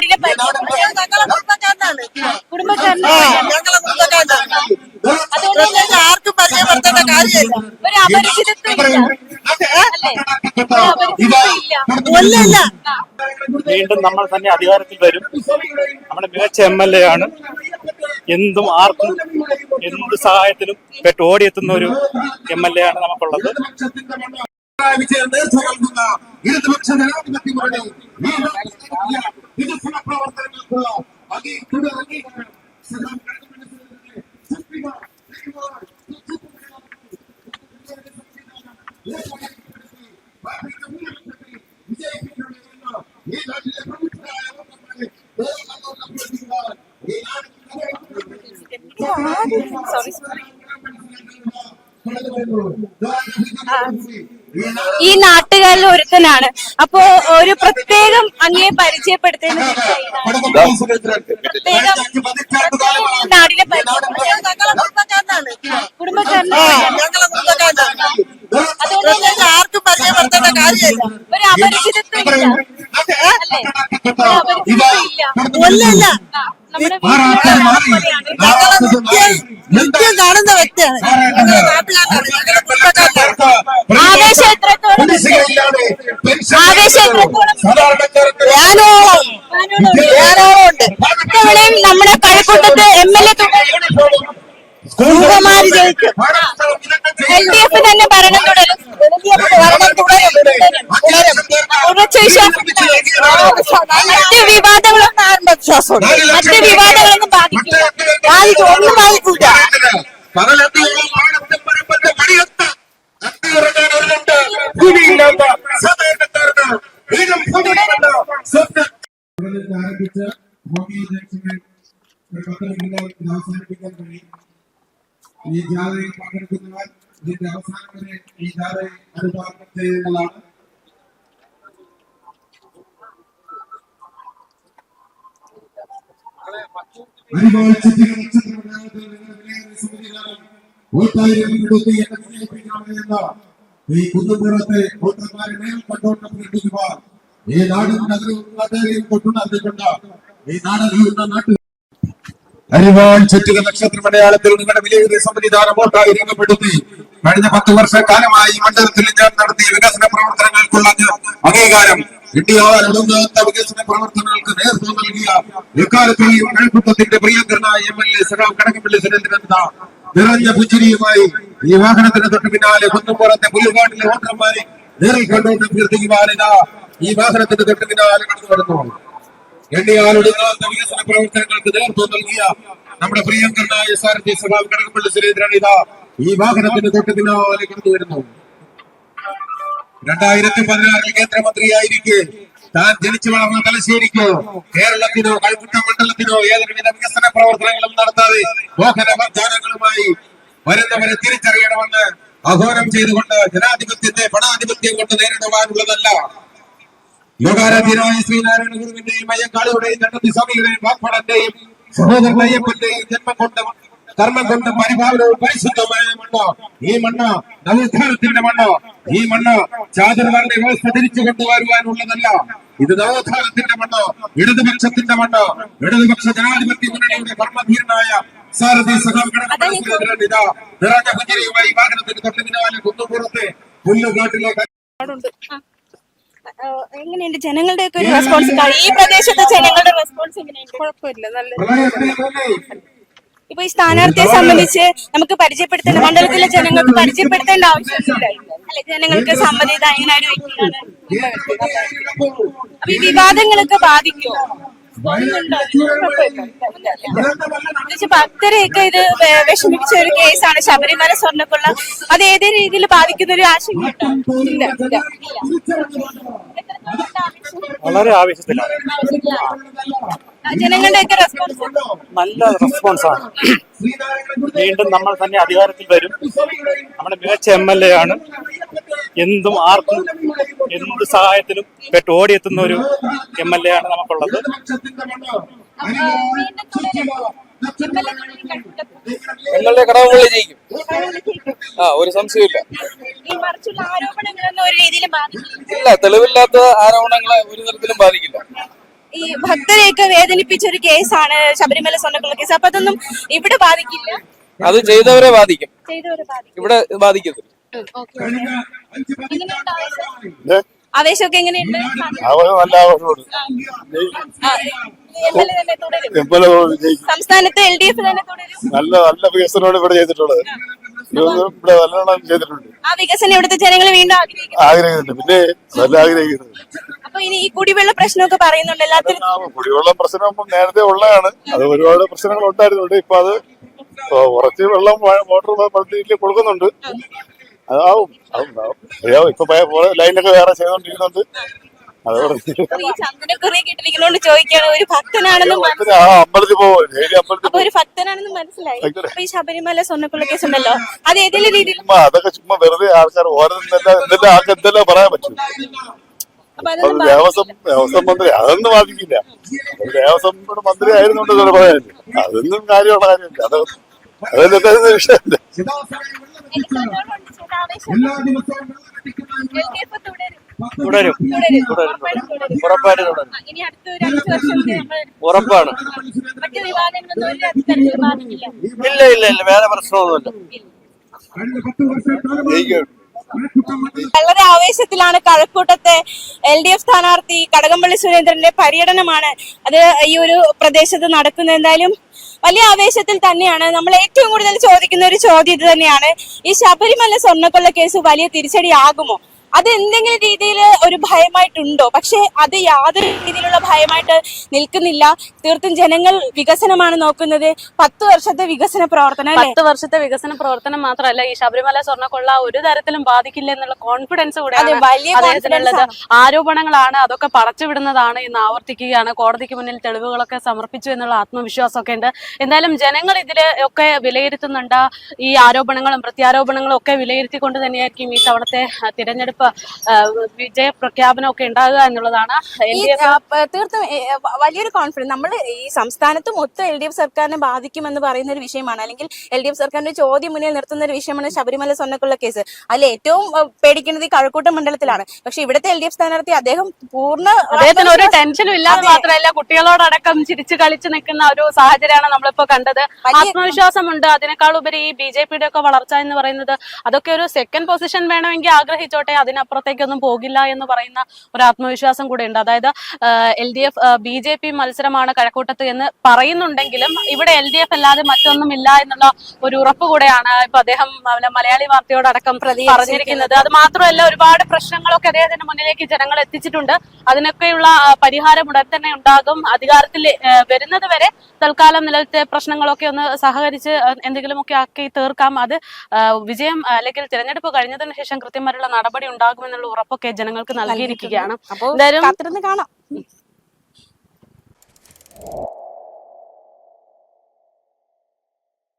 നാടിനെ കുടുംബക്കാരനാണ് അതുകൊണ്ട് ആർക്കും പരിചയപ്പെടുത്തേണ്ട കാര്യമില്ല. ഒരു അപരിചിതത്വം ഇല്ല. വീണ്ടും നമ്മൾ തന്നെ അധികാരത്തിൽ വരും. നമ്മുടെ മികച്ച MLA ആണ്. എന്തും ആർക്കും എന്ത് സഹായത്തിനും ഓടിയെത്തുന്ന ഒരു MLA ആണ് നമുക്കുള്ളത്. ഇടതുപക്ഷ ജനാധിപത്യങ്ങളുടെ വികസന പ്രവർത്തനങ്ങൾക്കുള്ള ഈ നാട്ടുകാരിൽ ഒരുത്തനാണ്. അപ്പോ ഒരു പ്രത്യേകം അങ്ങേ പരിചയപ്പെടുത്തുന്ന നാടിനെ കുടുംബക്കാരനാണ് അതുകൊണ്ട് ആർക്കും പരിചയപ്പെടുത്തേണ്ട കാര്യമില്ല. ഒരു അപരിചിതത്വം ഇല്ല. നിത്യം കാണുന്ന വ്യക്തിയാണ്. ഇത്തവണയും നമ്മുടെ കഴക്കൂട്ടത്ത് MLA സുകുമാരി ജയിക്കും. LDF തന്നെ ഭരണം തുടരും. ഉറച്ച മറ്റ് വിവാദങ്ങളൊന്നും ആത്മവിശ്വാസമുണ്ട്. മറ്റ് വിവാദങ്ങളൊന്നും ബാധിക്കില്ല. ഒന്നും ബാധിക്കില്ല. ഈ ജാഥയിൽ പങ്കെടുക്കുന്നവർ ഇതിന്റെ അവസാനം വരെ ഈ ജാഥയെ അനുഭാവനം ചെയ്യുന്നതാണ്. ഈ കുന്നുപുറത്തെ വോട്ടർമാരെ നേരിൽ കണ്ടോട്ടം പ്രകടിപ്പിക്കുവാൻ ഈ നാടും നഗരവും കൊണ്ടുനടത്തിക്കൊണ്ട് ഈ നാടറിയുന്ന നാട്ടിൽ അരിവാൾ ചുറ്റുക നക്ഷത്ര മലയാളത്തിൽ നിങ്ങളുടെ വിലയിരുത്തിയ സംവിധാനം വോട്ടായി രേഖപ്പെടുത്തി കഴിഞ്ഞ 10 വർഷക്കാലമായി മണ്ഡലത്തിൽ ഞാൻ നടത്തിയ വികസന പ്രവർത്തനങ്ങൾക്കുള്ള അംഗീകാരം ഇന്ത്യയൊടുങ്ങാത്ത വികസന പ്രവർത്തനങ്ങൾക്ക് നേതൃത്വം നൽകിയ എക്കാലത്തെയും കഴക്കൂട്ടത്തിന്റെ പ്രിയങ്കരനായ MLA സഖാവ് കടകംപള്ളി സുരേന്ദ്രൻ നിറഞ്ഞ പുഞ്ചിരിയുമായി ഈ വാഹനത്തിന് തൊട്ട് പിന്നാലെ കുന്നുംപുറത്തെ പുല്ലുകാട്ടിലെ വോട്ടർമാരെ നേരിൽ കണ്ടോട്ട് അഭ്യർത്ഥിക്കുവാനിതാ ഈ വാഹനത്തിന് തൊട്ട് പിന്നാലെ കടന്നു വരുന്നു. എണ്ണിയാലൊടുങ്ങാത്ത വികസന പ്രവർത്തനങ്ങൾക്ക് നേതൃത്വം നൽകിയ നമ്മുടെ പ്രിയങ്കരനായ സാരഥി സഖാവ് കടകംപള്ളി സുരേന്ദ്രൻ ഇതാ ഈ വാഹനത്തിന് തൊട്ട് പിന്നാലെ കടന്നു വരുന്നു. 2016 കേന്ദ്രമന്ത്രിയായിരിക്കെ താൻ ജനിച്ചു വളർന്ന തലശ്ശേരിക്കോ കേരളത്തിനോ കഴക്കൂട്ടം മണ്ഡലത്തിനോ ഏതൊരുവിധ വികസന പ്രവർത്തനങ്ങളും നടത്താതെ മോഹന വാഗ്ദാനങ്ങളുമായി വരുന്നവരെ തിരിച്ചറിയണമെന്ന് ആഹ്വാനം ചെയ്തുകൊണ്ട് ജനാധിപത്യത്തെ പണാധിപത്യം കൊണ്ട് നേരിടുവാനുള്ളതല്ല. യോഗാരാധ്യനായ ശ്രീനാരായണ ഗുരുവിന്റെയും അയ്യങ്കാളിയുടെയും ചട്ടമ്പി സ്വാമിയുടെയും വാഗ്ഭടന്റെയും സഹോദരൻ അയ്യപ്പന്റെയും ജന്മം കൊണ്ടും കർമ്മം കൊണ്ടും പരിഭാവനവും പരിശുദ്ധമായ മണ്ണോ ഈ മണ്ണ് നവോത്ഥാനത്തിന്റെ മണ്ണോ ഈ മണ്ണ് ചാതുർവർണ്ണ വ്യവസ്ഥ തിരിച്ചു കൊണ്ടുവരുവാനുള്ളതല്ല. ഇത് നവോത്ഥാനത്തിന്റെ മണ്ണോ ഇടതുപക്ഷത്തിന്റെ മണ്ണോ ഇടതുപക്ഷ ജനാധിപത്യ മുന്നണിയുടെ കർമ്മധീരനായ സാരഥി സഖാവ് കടകംപള്ളി സുരേന്ദ്രൻ ഇതാ നിറഞ്ഞ പുഞ്ചിരിയുമായി വാഹനത്തിന് തൊട്ട് പിന്നാലെ കുന്നുപുറത്തെ പുല്ലുകാട്ടിലേക്ക്. എങ്ങനെയുണ്ട് ജനങ്ങളുടെയൊക്കെ ഒരു റെസ്പോൺസ്? ഈ പ്രദേശത്തെ ജനങ്ങളുടെ റെസ്പോൺസ് എങ്ങനെയുണ്ട്? കുഴപ്പമില്ല, നല്ല. ഇപ്പൊ ഈ സ്ഥാനാർത്ഥിയെ സംബന്ധിച്ച് നമുക്ക് പരിചയപ്പെടുത്തേണ്ട, മണ്ഡലത്തിലെ ജനങ്ങൾക്ക് പരിചയപ്പെടുത്തേണ്ട ആവശ്യമില്ല അല്ലെ? ജനങ്ങൾക്ക് സമ്മതിദായകനായ ഒരു വ്യക്തിയാണ്. അപ്പൊ ഈ വിവാദങ്ങളൊക്കെ ബാധിക്കുമോ? ഭക്തരെയൊക്കെ ഇത് വിഷമിപ്പിച്ച ഒരു കേസാണ് ശബരിമല സ്വർണ്ണക്കൊള്ള. അത് ഏതേ രീതിയിൽ ബാധിക്കുന്ന ഒരു ആശങ്കയുണ്ടോ? ഇല്ല. വളരെ ആവേശത്തിലാണ്. ജനങ്ങളുടെയൊക്കെ റെസ്പോൺസ് നല്ല റെസ്പോൺസാണ്. വീണ്ടും നമ്മൾ തന്നെ അധികാരത്തിൽ വരും. നമ്മുടെ മികച്ച MLA ആണ്. എന്തും ആർക്കും എന്ത് സഹായത്തിനും ഓടിയെത്തുന്ന ഒരു MLA ആണ് നമുക്കുള്ളത്. ഞങ്ങളുടെ കടകംപള്ളി ജയിക്കും. ഒരു സംശയമില്ല. ഇല്ല, തെളിവില്ലാത്ത ആരോപണങ്ങളെ ഒരു തരത്തിലും ബാധിക്കില്ല. ഈ ഭക്തരെയൊക്കെ വേദനിപ്പിച്ച ഒരു കേസാണ് ശബരിമല സ്വർണ്ണക്കൊള്ള കേസ്. അപ്പൊ അതൊന്നും ഇവിടെ ബാധിക്കില്ല, അത് ചെയ്തവരെ ബാധിക്കും, ചെയ്തവരെ ബാധിക്കും. ഇവിടെ ബാധിക്കത്തില്ല. എങ്ങനെയുണ്ട് ആവേശം? ആവേശമൊക്കെ എങ്ങനെയുണ്ട്? നല്ല ആവശ്യമുണ്ട്. MLA തന്നെ തുടരും. സംസ്ഥാനത്ത് LDF തന്നെ തുടരും. നല്ല നല്ല വികസനമാണ് ഇവിടെ ചെയ്തിട്ടുള്ളത്. ഇവിടെ നല്ലോണം ചെയ്തിട്ടുണ്ട്. ആ വികസനം ഇവിടുത്തെ ജനങ്ങൾ വീണ്ടും ആഗ്രഹിക്കുന്നു. ആഗ്രഹിക്കുന്നുണ്ട്, പിന്നെ നല്ല ആഗ്രഹിക്കുന്നത്. അപ്പൊ ഇനി ഈ കുടിവെള്ള പ്രശ്നമൊക്കെ പറയുന്നുണ്ട് എല്ലാത്തിനും. കുടിവെള്ളം പ്രശ്നം നേരത്തെ ഉള്ളതാണ്. അത് ഒരുപാട് പ്രശ്നങ്ങൾ ഉണ്ടായിരുന്നുണ്ട്. ഇപ്പൊ അത് കുറച്ച് വെള്ളം മോട്ടോർ പദ്ധതിയിൽ കൊടുക്കുന്നുണ്ട്. അതാവും അറിയാവും. ഇപ്പൊ ലൈനൊക്കെ വേറെ ചെയ്തോണ്ടിരിക്കുന്നുണ്ട്. ഈ ചന്ദനക്കുറി കിട്ടിരിക്കുന്നോണ്ട് ചോദിക്കാണ്, ഒരു ഭക്തനാണെന്ന് അമ്പലത്തിൽ പോകും. അപ്പൊ ഒരു ഭക്തനാണെന്ന് മനസ്സിലായി. അപ്പൊ ഈ ശബരിമല സ്വർണ്ണക്കൊള്ള കേസ് ഉണ്ടല്ലോ, അത് ഏതെങ്കിലും രീതിയിൽ അതൊക്കെ ചുമ്മാ വെറുതെ ആൾക്കാർ ഓരോ എന്തെല്ലാം ആൾക്ക് എന്തെല്ലാം പറയാൻ പറ്റും. അപ്പൊ അതൊന്നും ദേവസ്വം മന്ത്രി അതൊന്നും ബാധിക്കില്ല. ദേവസ്വം മന്ത്രി ആയിരുന്നുണ്ട് പറയാനില്ല. അതൊന്നും കാര്യമുള്ള കാര്യമില്ല. അതൊന്നും വിഷയമല്ല. തുടരും, ഉറപ്പായിട്ട് തുടരും. ഇനി അടുത്ത ഒരു 5 വർഷം ഉറപ്പാണ്. മറ്റു വിവാദങ്ങളൊന്നും ഒരു തരത്തിലും ബാധിക്കില്ല. ഇല്ല ഇല്ല ഇല്ല, വേറെ പ്രശ്നമൊന്നുമില്ല. വളരെ ആവേശത്തിലാണ് കഴക്കൂട്ടത്തെ LDF സ്ഥാനാർത്ഥി കടകംപള്ളി സുരേന്ദ്രന്റെ പര്യടനമാണ് അത് ഈ ഒരു പ്രദേശത്ത് നടക്കുന്നത്. എന്തായാലും വലിയ ആവേശത്തിൽ തന്നെയാണ്. നമ്മൾ ഏറ്റവും കൂടുതൽ ചോദിക്കുന്ന ഒരു ചോദ്യം ഇത് തന്നെയാണ്, ഈ ശബരിമല സ്വർണ്ണക്കൊള്ള കേസ് വലിയ തിരിച്ചടിയാകുമോ? അത് എന്തെങ്കിലും രീതിയിൽ ഒരു ഭയമായിട്ടുണ്ടോ? പക്ഷെ അത് യാതൊരു രീതിയിലുള്ള ഭയമായിട്ട് നിൽക്കുന്നില്ല. തീർത്തും ജനങ്ങൾ വികസനമാണ് നോക്കുന്നത്. 10 വർഷത്തെ വികസന പ്രവർത്തനം, 10 വർഷത്തെ വികസന പ്രവർത്തനം മാത്രമല്ല, ഈ ശബരിമല സ്വർണ്ണക്കൊള്ള ഒരു തരത്തിലും ബാധിക്കില്ല എന്നുള്ള കോൺഫിഡൻസ് കൂടെയാണ് അദ്ദേഹത്തിനുള്ളത്. ആരോപണങ്ങളാണ്, അതൊക്കെ പടച്ചുവിടുന്നതാണ് എന്ന് ആവർത്തിക്കുകയാണ്. കോടതിക്ക് മുന്നിൽ തെളിവുകളൊക്കെ സമർപ്പിച്ചു എന്നുള്ള ആത്മവിശ്വാസമൊക്കെ ഉണ്ട്. എന്തായാലും ജനങ്ങൾ ഇതില് ഒക്കെ വിലയിരുത്തുന്നുണ്ട്. ഈ ആരോപണങ്ങളും പ്രത്യാരോപണങ്ങളും ഒക്കെ വിലയിരുത്തിക്കൊണ്ട് തന്നെയായിരിക്കും ഈ തവണത്തെ തിരഞ്ഞെടുപ്പ് വിജയ പ്രഖ്യാപനം ഒക്കെ ഉണ്ടാകുക എന്നുള്ളതാണ്. തീർത്തും വലിയൊരു കോൺഫിഡൻസ്. നമ്മൾ ഈ സംസ്ഥാനത്ത് മൊത്തം LDF സർക്കാരിനെ ബാധിക്കുമെന്ന് പറയുന്ന ഒരു വിഷയമാണ്, അല്ലെങ്കിൽ LDF സർക്കാരിന്റെ ചോദ്യം മുന്നിൽ നിർത്തുന്ന ഒരു വിഷയമാണ് ശബരിമല സ്വർണ്ണക്കൊള്ള കേസ്. അതിൽ ഏറ്റവും പേടിക്കുന്നത് ഈ കഴക്കൂട്ടം മണ്ഡലത്തിലാണ്. പക്ഷെ ഇവിടുത്തെ LDF സ്ഥാനാർത്ഥി അദ്ദേഹം അദ്ദേഹത്തിന് ഒരു ടെൻഷനും ഇല്ലാതെ മാത്രമല്ല, കുട്ടികളോടടക്കം ചിരിച്ചു കളിച്ചു നിൽക്കുന്ന ഒരു സാഹചര്യമാണ് നമ്മളിപ്പോ കണ്ടത്. ആത്മവിശ്വാസമുണ്ട്. അതിനേക്കാൾ ഉപരി ഈ BJPയുടെ ഒക്കെ വളർച്ച എന്ന് പറയുന്നത്, അതൊക്കെ ഒരു സെക്കൻഡ് പൊസിഷൻ വേണമെങ്കിൽ ആഗ്രഹിച്ചോട്ടെ, അതിനപ്പുറത്തേക്കൊന്നും പോകില്ല എന്ന് പറയുന്ന ഒരു ആത്മവിശ്വാസം കൂടെ ഉണ്ട്. അതായത് LDF BJP മത്സരമാണ് കഴക്കൂട്ടത്ത് എന്ന് പറയുന്നുണ്ടെങ്കിലും ഇവിടെ LDF അല്ലാതെ മറ്റൊന്നുമില്ല എന്നുള്ള ഒരു ഉറപ്പ് കൂടെയാണ് ഇപ്പൊ അദ്ദേഹം മലയാളി വാർത്തയോടക്കം പറഞ്ഞിരിക്കുന്നത്. അത് മാത്രമല്ല, ഒരുപാട് പ്രശ്നങ്ങളൊക്കെ അദ്ദേഹത്തിന്റെ മുന്നിലേക്ക് ജനങ്ങൾ എത്തിച്ചിട്ടുണ്ട്. അതിനൊക്കെയുള്ള പരിഹാരം ഉടൻ തന്നെ ഉണ്ടാകും. അധികാരത്തിൽ വരുന്നത് വരെ തൽക്കാലം നിലവിലത്തെ പ്രശ്നങ്ങളൊക്കെ ഒന്ന് സഹകരിച്ച് എന്തെങ്കിലുമൊക്കെ ആക്കി തീർക്കാം. അത് വിജയം അല്ലെങ്കിൽ തിരഞ്ഞെടുപ്പ് കഴിഞ്ഞതിന് ശേഷം കൃത്യമായിട്ടുള്ള നടപടി ഉണ്ടാകുമെന്നുള്ള ഉറപ്പൊക്കെ ജനങ്ങൾക്ക് നൽകിയിരിക്കുകയാണ്. അപ്പോൾ എന്തായാലും കാത്തിരുന്ന് കാണാം.